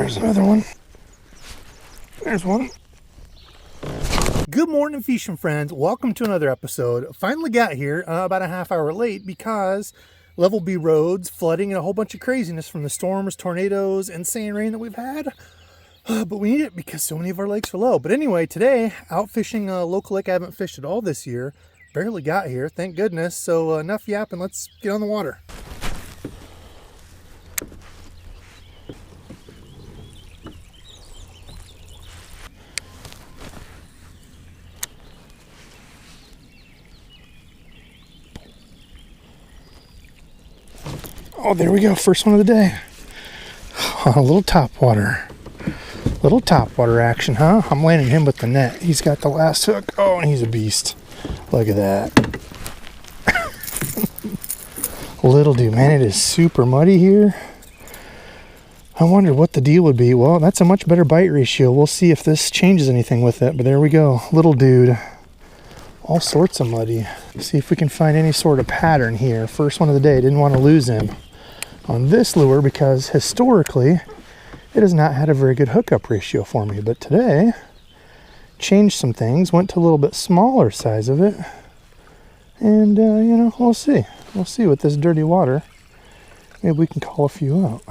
There's another one. There's one. Good morning, fishing friends. Welcome to another episode. Finally got here about a half hour late because level B roads, flooding, and a whole bunch of craziness from the storms, tornadoes, insane rain that we've had. But we need it because so many of our lakes are low. But anyway, today, out fishing a local lake I haven't fished at all this year. Barely got here, thank goodness. So enough yapping, let's get on the water. Oh, there we go. First one of the day. Oh, a little topwater. Little topwater action, huh? I'm landing him with the net. He's got the last hook. Oh, and he's a beast. Look at that. Little dude, man, it is super muddy here. I wonder what the deal would be. Well, that's a much better bite ratio. We'll see if this changes anything with it. But there we go. Little dude. All sorts of muddy. See if we can find any sort of pattern here. First one of the day. Didn't want to lose him on this lure because historically it has not had a very good hookup ratio for me. But today, changed some things. Went to a little bit smaller size of it. And, you know, we'll see. We'll see with this dirty water. Maybe we can call a few out.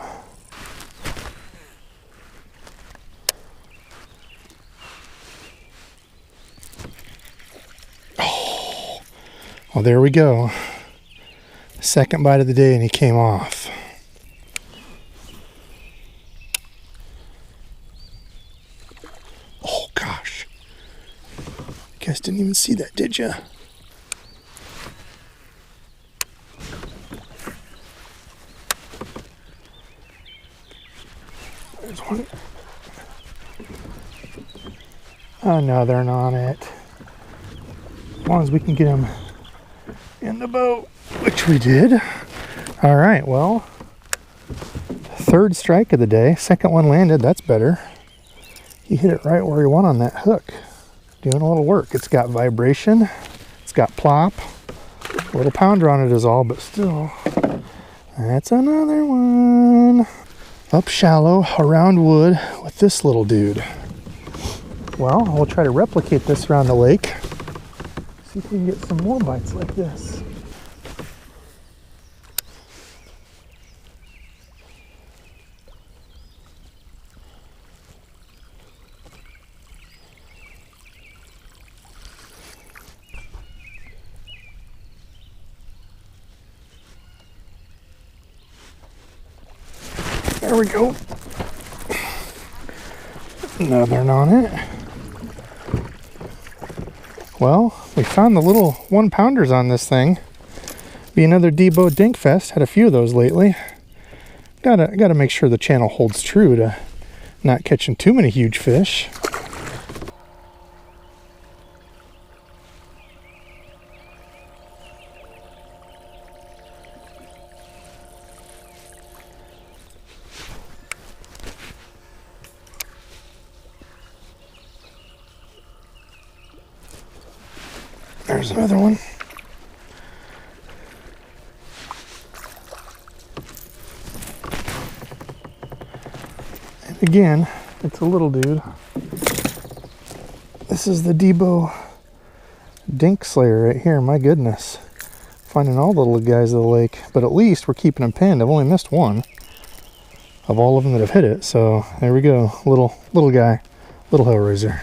Oh, well, there we go. Second bite of the day and he came off. Oh, gosh. You guys didn't even see that, did you? There's one. Oh no, they're not on it. As long as we can get them in the boat, which we did. All right, well, third strike of the day. Second one landed, that's better. He hit it right where he went on that hook. Doing a little work. It's got vibration. It's got plop. A little pounder on it is all, but still. That's another one. Up shallow, around wood with this little dude. Well, we'll try to replicate this around the lake. See if we can get some more bites like this. There we go. Another on it. Well, we found the little 1-pounders on this thing. Be another Debo Dink Fest. Had a few of those lately. Gotta make sure the channel holds true to not catching too many huge fish. There's another one. And again, it's a little dude. This is the Debo Dink Slayer right here. My goodness. Finding all the little guys of the lake. But at least we're keeping them pinned. I've only missed one of all of them that have hit it. So there we go. Little guy. Little Hellraizer.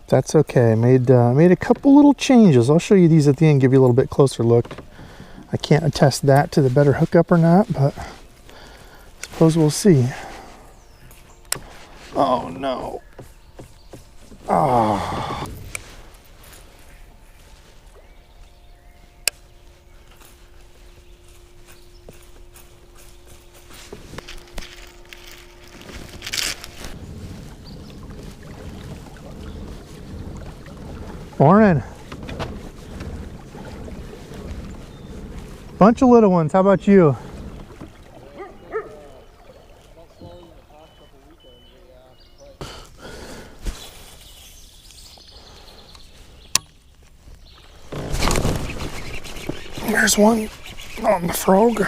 That's okay. Made a couple little changes. I'll show you these at the end, give you a little bit closer look. I can't attest that to the better hookup or not, but I suppose we'll see. Oh no. Oh. Morning. Bunch of little ones. How about you? There's one on the frog.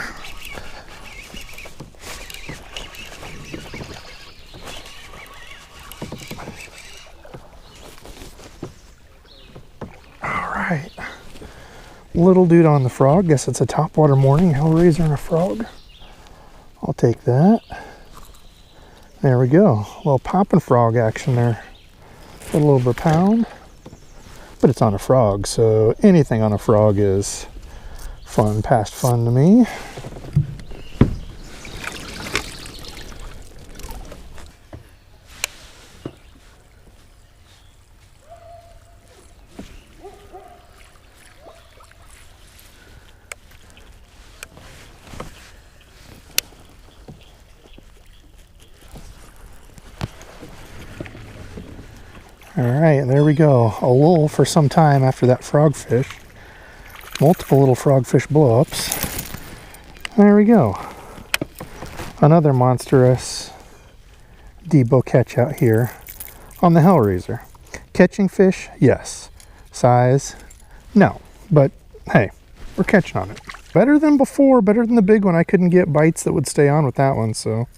little dude on the frog. Guess it's a topwater morning. Hellraizer and a frog. I'll take that. There we go. A little popping frog action there. A little over a pound. But it's on a frog, so anything on a frog is fun, past fun to me. Alright, there we go. A lull for some time after that frogfish. Multiple little frogfish blow-ups. There we go. Another monstrous Debo catch out here on the Hellraizer. Catching fish? Yes. Size? No. But hey, we're catching on it. Better than before, better than the big one. I couldn't get bites that would stay on with that one, so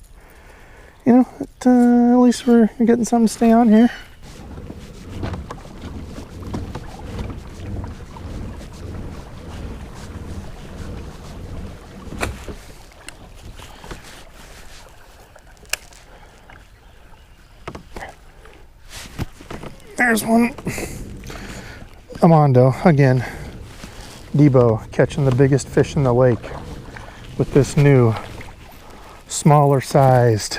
you know, at least we're getting something to stay on here. There's one. Amando, again. Debo catching the biggest fish in the lake with this new, smaller sized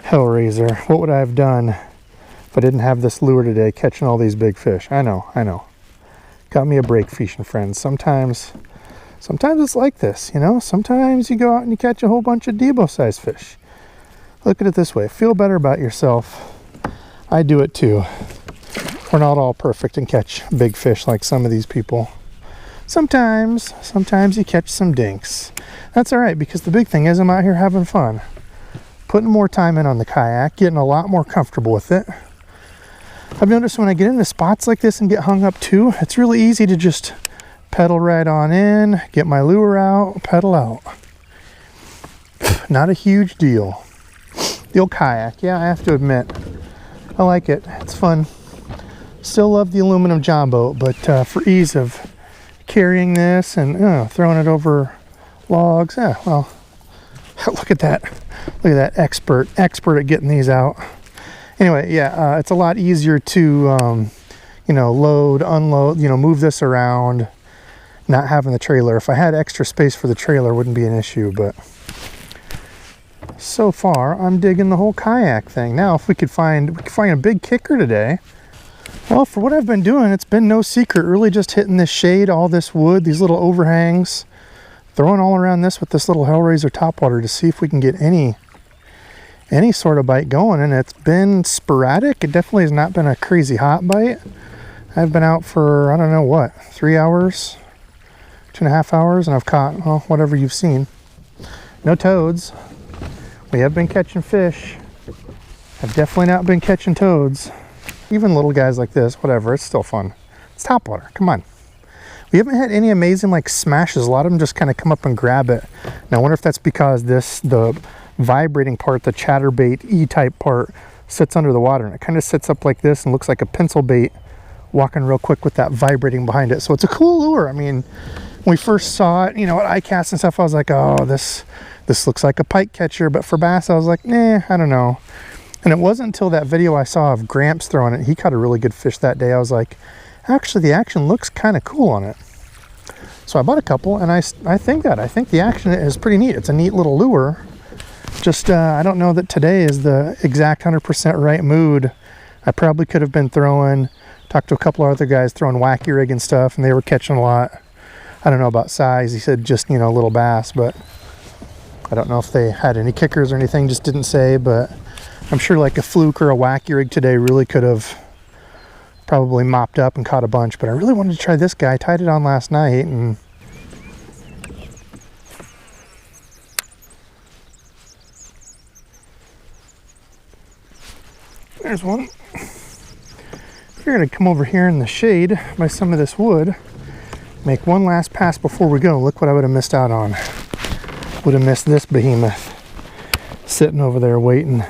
Hellraizer. What would I have done if I didn't have this lure today catching all these big fish? I know. Got me a break, fishing friends. Sometimes it's like this, you know? Sometimes you go out and you catch a whole bunch of Debo-sized fish. Look at it this way. Feel better about yourself. I do it too. We're not all perfect and catch big fish like some of these people. Sometimes you catch some dinks. That's all right, because the big thing is I'm out here having fun. Putting more time in on the kayak, getting a lot more comfortable with it. I've noticed when I get into spots like this and get hung up too, it's really easy to just pedal right on in, get my lure out, pedal out. Not a huge deal. The old kayak, yeah, I have to admit, I like it. It's fun. Still love the aluminum John boat, but for ease of carrying this and throwing it over logs, well, look at that. Look at that, expert at getting these out. Anyway, yeah, it's a lot easier to, you know, load, unload, you know, move this around, not having the trailer. If I had extra space for the trailer, it wouldn't be an issue, but so far, I'm digging the whole kayak thing. Now, if we could find a big kicker today. Well, for what I've been doing, it's been no secret. Really just hitting this shade, all this wood, these little overhangs, throwing all around this with this little Hellraizer topwater to see if we can get any sort of bite going. And it's been sporadic. It definitely has not been a crazy hot bite. I've been out for, I don't know what, 3 hours, 2.5 hours, and I've caught, well, whatever you've seen. No toads. We have been catching fish. I've definitely not been catching toads. Even little guys like this, whatever, it's still fun. It's topwater, come on. We haven't had any amazing like smashes. A lot of them just kind of come up and grab it. Now I wonder if that's because the vibrating part, the chatterbait E-type part, sits under the water, and it kind of sits up like this and looks like a pencil bait walking real quick with that vibrating behind it. So it's a cool lure. I mean, when we first saw it, you know, at iCast and stuff, I was like, oh, this looks like a pike catcher. But for bass, I was like, nah, I don't know. And it wasn't until that video I saw of Gramps throwing it, he caught a really good fish that day. I was like, actually, the action looks kind of cool on it. So I bought a couple, and I think the action is pretty neat. It's a neat little lure. Just, I don't know that today is the exact 100% right mood. I probably could have been talked to a couple of other guys throwing wacky rig and stuff, and they were catching a lot. I don't know about size. He said just, you know, little bass, but I don't know if they had any kickers or anything, just didn't say, but I'm sure like a fluke or a wacky rig today really could have probably mopped up and caught a bunch. But I really wanted to try this guy. I tied it on last night, and there's one. We're gonna come over here in the shade by some of this wood, make one last pass before we go. Look what I would have missed out on. Would have missed this behemoth sitting over there waiting.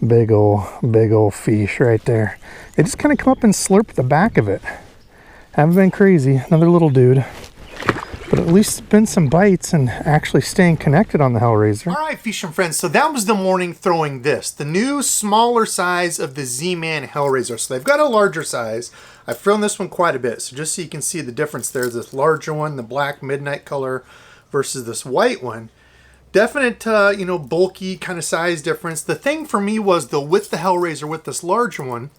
Big old fish right there. They just kind of come up and slurp the back of it. Haven't been crazy. Another little dude. But at least been some bites and actually staying connected on the Hellraizer. All right, fishing friends, so that was the morning throwing this, the new smaller size of the Z-Man Hellraizer. So they've got a larger size. I've thrown this one quite a bit, so just so you can see the difference there, this larger one, the black midnight color versus this white one. Definite, you know, bulky kind of size difference. The thing for me was, though, with the Hellraizer, with this larger one,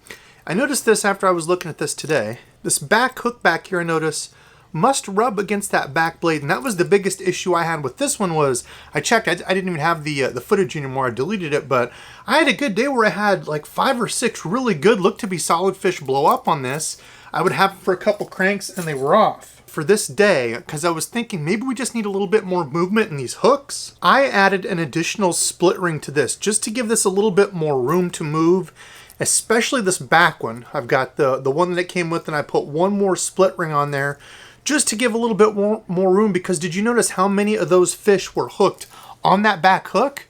I noticed this after I was looking at this today. This back hook back here, I noticed, must rub against that back blade, and that was the biggest issue I had with this one. Was I checked, I didn't even have the footage anymore, I deleted it, but I had a good day where I had like 5 or 6 really good, look to be solid fish blow up on this. I would have them for a couple cranks and they were off. For this day, because I was thinking maybe we just need a little bit more movement in these hooks, I added an additional split ring to this just to give this a little bit more room to move, especially this back one. I've got the one that it came with, and I put one more split ring on there just to give a little bit more room, because did you notice how many of those fish were hooked on that back hook?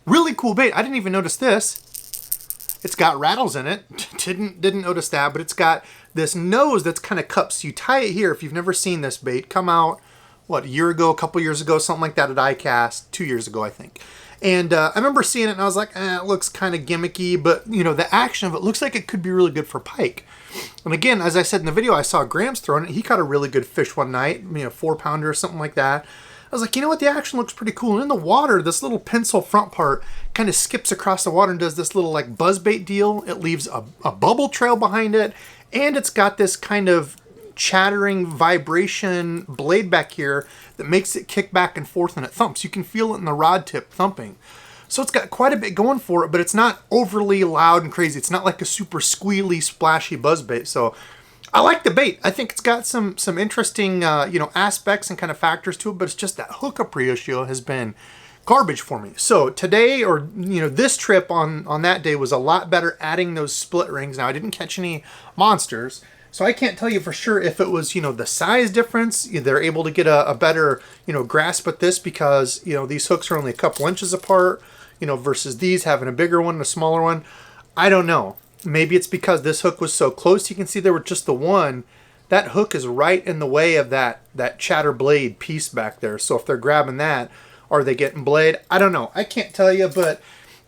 Really cool bait. I didn't even notice this. It's got rattles in it. Didn't notice that, but it's got this nose that's kind of cupped. So you tie it here. If you've never seen this bait, come out, what, a year ago, a couple years ago, something like that at ICAST, 2 years ago, I think. And I remember seeing it and I was like, it looks kind of gimmicky, but you know, the action of it looks like it could be really good for pike. And again, as I said in the video, I saw Graham's throwing it. He caught a really good fish one night, you know, 4-pounder or something like that. I was like, you know what, the action looks pretty cool. And in the water, this little pencil front part kind of skips across the water and does this little like buzzbait deal. It leaves a bubble trail behind it. And it's got this kind of chattering vibration blade back here that makes it kick back and forth and it thumps. You can feel it in the rod tip thumping. So it's got quite a bit going for it, but it's not overly loud and crazy. It's not like a super squealy, splashy buzzbait. So I like the bait. I think it's got some interesting, you know, aspects and kind of factors to it, but it's just that hookup ratio has been garbage for me. So today, or you know, this trip on that day was a lot better adding those split rings. Now I didn't catch any monsters, so I can't tell you for sure if it was, you know, the size difference. They're able to get a better, you know, grasp at this because, you know, these hooks are only a couple inches apart, you know, versus these having a bigger one and a smaller one. I don't know. Maybe it's because this hook was so close. You can see there were just the one. That hook is right in the way of that chatter blade piece back there. So if they're grabbing that, are they getting blade? I don't know. I can't tell you, but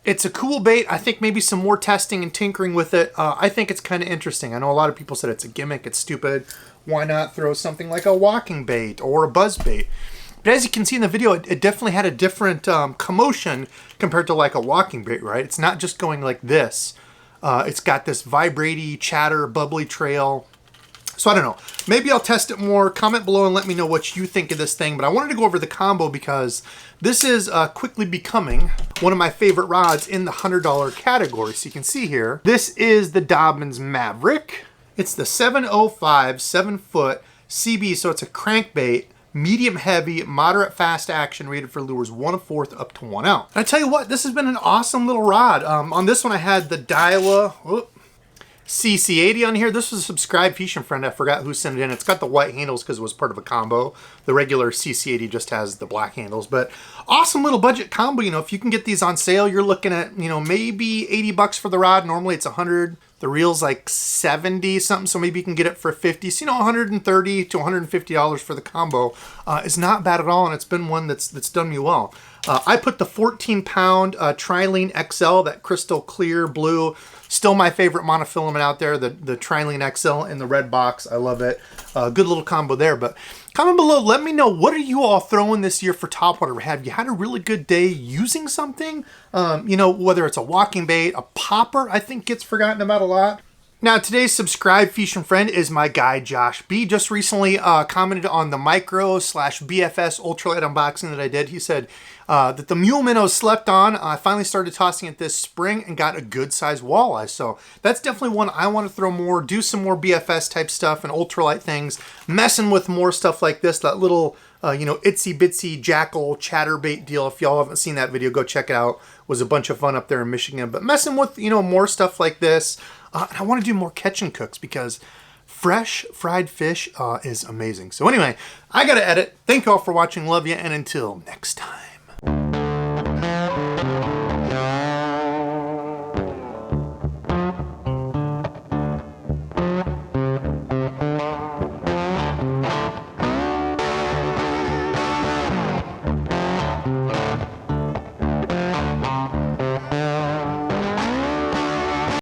it's a cool bait. I think maybe some more testing and tinkering with it. I think it's kind of interesting. I know a lot of people said it's a gimmick, it's stupid. Why not throw something like a walking bait or a buzz bait? But as you can see in the video, it definitely had a different commotion compared to like a walking bait, right? It's not just going like this. It's got this vibraty, chatter, bubbly trail. So I don't know. Maybe I'll test it more. Comment below and let me know what you think of this thing. But I wanted to go over the combo because this is quickly becoming one of my favorite rods in the $100 category. So you can see here, this is the Dobyns Maverick. It's the 705 7-foot CB, so it's a crankbait, medium heavy, moderate fast action, rated for lures 1/4 up to 1 ounce. And I tell you what, this has been an awesome little rod. On this one I had the Daiwa CC80 on here. This was a subscribed fishing friend. I forgot who sent it in. It's got the white handles because it was part of a combo. The regular CC80 just has the black handles, but awesome little budget combo. You know, if you can get these on sale, you're looking at, you know, maybe 80 bucks for the rod. Normally it's 100. The reel's like 70 something, so maybe you can get it for 50. So, you know, 130 to $150 for the combo is not bad at all, and it's been one that's done me well. I put the 14-pound Trilene XL, that crystal clear blue. Still my favorite monofilament out there, the Trilene XL in the red box. I love it. Good little combo there. But comment below, let me know, what are you all throwing this year for topwater? Have you had a really good day using something? You know, whether it's a walking bait, a popper, I think gets forgotten about a lot. Now, today's subscribed fishing friend is my guy, Josh B. Just recently commented on the micro/BFS ultralight unboxing that I did. He said that the mule minnows slept on. I finally started tossing it this spring and got a good sized walleye. So that's definitely one I want to throw more, do some more BFS type stuff and ultralight things, messing with more stuff like this, that little, you know, itsy bitsy jackal chatterbait deal. If y'all haven't seen that video, go check it out. It was a bunch of fun up there in Michigan. But messing with, you know, more stuff like this. And I want to do more catch and cooks because fresh fried fish is amazing. So anyway, I got to edit. Thank you all for watching. Love you. And until next time.